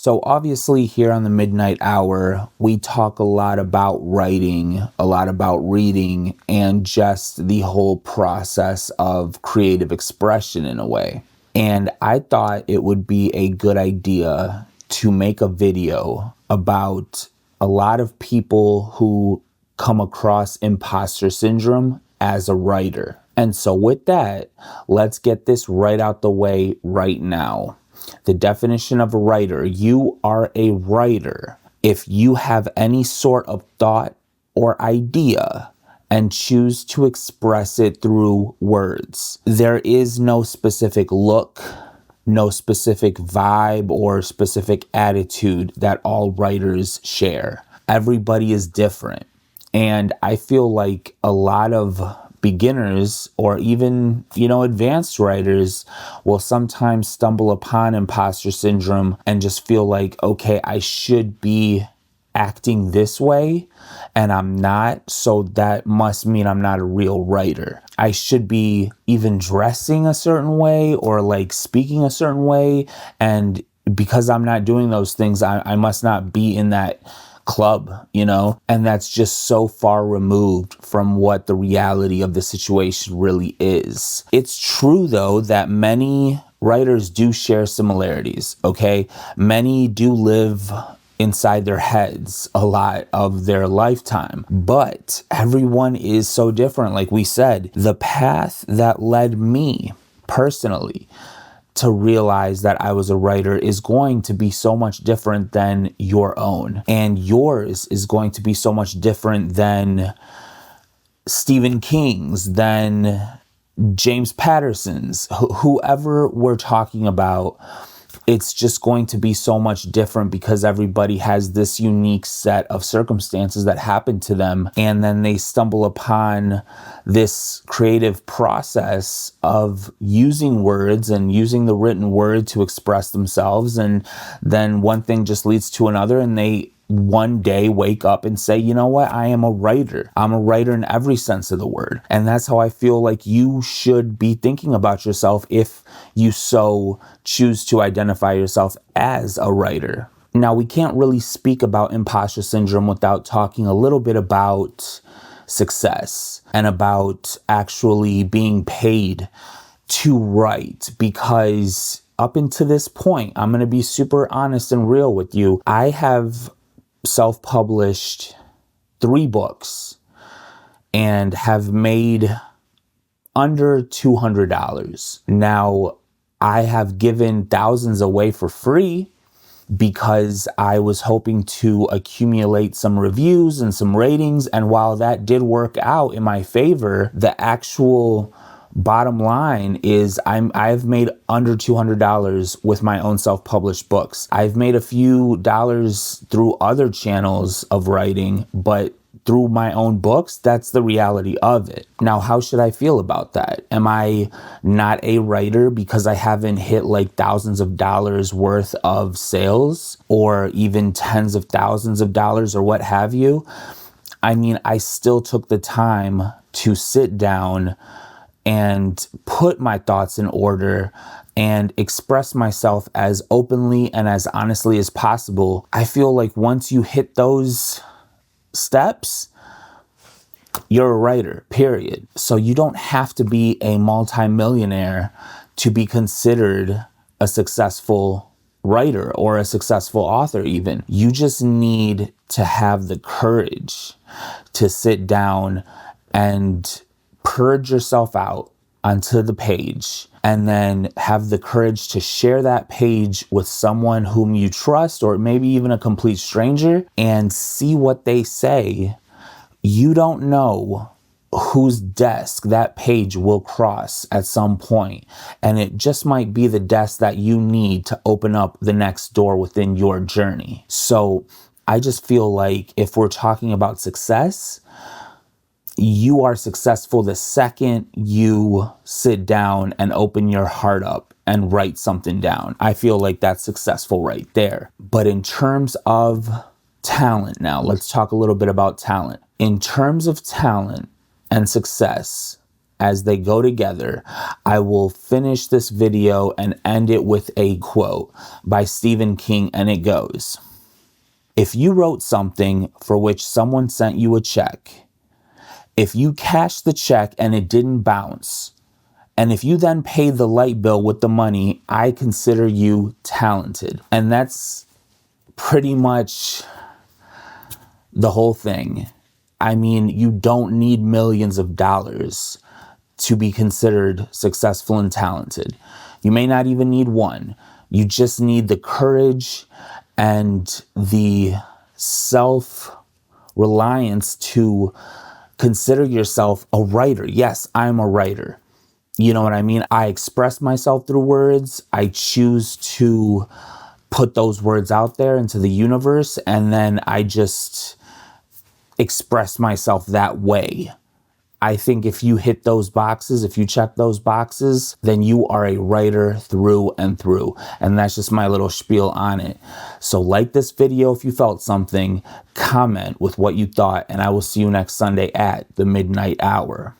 So obviously here on the Midnight Hour, we talk a lot about writing, a lot about reading, and just the whole process of creative expression in a way. And I thought it would be a good idea to make a video about a lot of people who come across imposter syndrome as a writer. And so with that, let's get this right out the way right now. The definition of a writer: you are a writer if you have any sort of thought or idea and choose to express it through words. There is no specific look, no specific vibe or specific attitude that all writers share. Everybody is different. And I feel like a lot of beginners or even, advanced writers will sometimes stumble upon imposter syndrome and just feel like, okay, I should be acting this way and I'm not, so that must mean I'm not a real writer. I should be even dressing a certain way or like speaking a certain way, and because I'm not doing those things, I must not be in that club, and that's just so far removed from what the reality of the situation really is. It's true though that many writers do share similarities, okay? Many do live inside their heads a lot of their lifetime, but everyone is so different. Like we said, the path that led me personally to realize that I was a writer is going to be so much different than your own. And yours is going to be so much different than Stephen King's, than James Patterson's, whoever we're talking about. It's just going to be so much different because everybody has this unique set of circumstances that happen to them. And then they stumble upon this creative process of using words and using the written word to express themselves. And then one thing just leads to another, and they one day wake up and say, you know what, I am a writer. I'm a writer in every sense of the word. And that's how I feel like you should be thinking about yourself if you so choose to identify yourself as a writer. Now, we can't really speak about imposter syndrome without talking a little bit about success and about actually being paid to write, because up until this point, I'm going to be super honest and real with you. I have self-published 3 books and have made under $200. Now, I have given thousands away for free because I was hoping to accumulate some reviews and some ratings. And while that did work out in my favor, the actual bottom line is I've made under $200 with my own self-published books. I've made a few dollars through other channels of writing, but through my own books, that's the reality of it. Now, how should I feel about that? Am I not a writer because I haven't hit like thousands of dollars worth of sales or even tens of thousands of dollars or what have you? I mean, I still took the time to sit down and put my thoughts in order and express myself as openly and as honestly as possible. I feel like once you hit those steps, you're a writer, period. So you don't have to be a multimillionaire to be considered a successful writer or a successful author even. You just need to have the courage to sit down and purge yourself out onto the page, and then have the courage to share that page with someone whom you trust, or maybe even a complete stranger, and see what they say. You don't know whose desk that page will cross at some point, and it just might be the desk that you need to open up the next door within your journey. So I just feel like if we're talking about success, you are successful the second you sit down and open your heart up and write something down. I feel like that's successful right there. But in terms of talent now, let's talk a little bit about talent. In terms of talent and success, as they go together. I will finish this video and end it with a quote by Stephen King, and it goes, "If you wrote something for which someone sent you a check, if you cashed the check and it didn't bounce, and if you then paid the light bill with the money, I consider you talented." And that's pretty much the whole thing. I mean, you don't need millions of dollars to be considered successful and talented. You may not even need one. You just need the courage and the self-reliance to consider yourself a writer. Yes, I'm a writer. You know what I mean? I express myself through words. I choose to put those words out there into the universe, and then I just express myself that way. I think if you hit those boxes, if you check those boxes, then you are a writer through and through. And that's just my little spiel on it. So like this video if you felt something, comment with what you thought, and I will see you next Sunday at the Midnight Hour.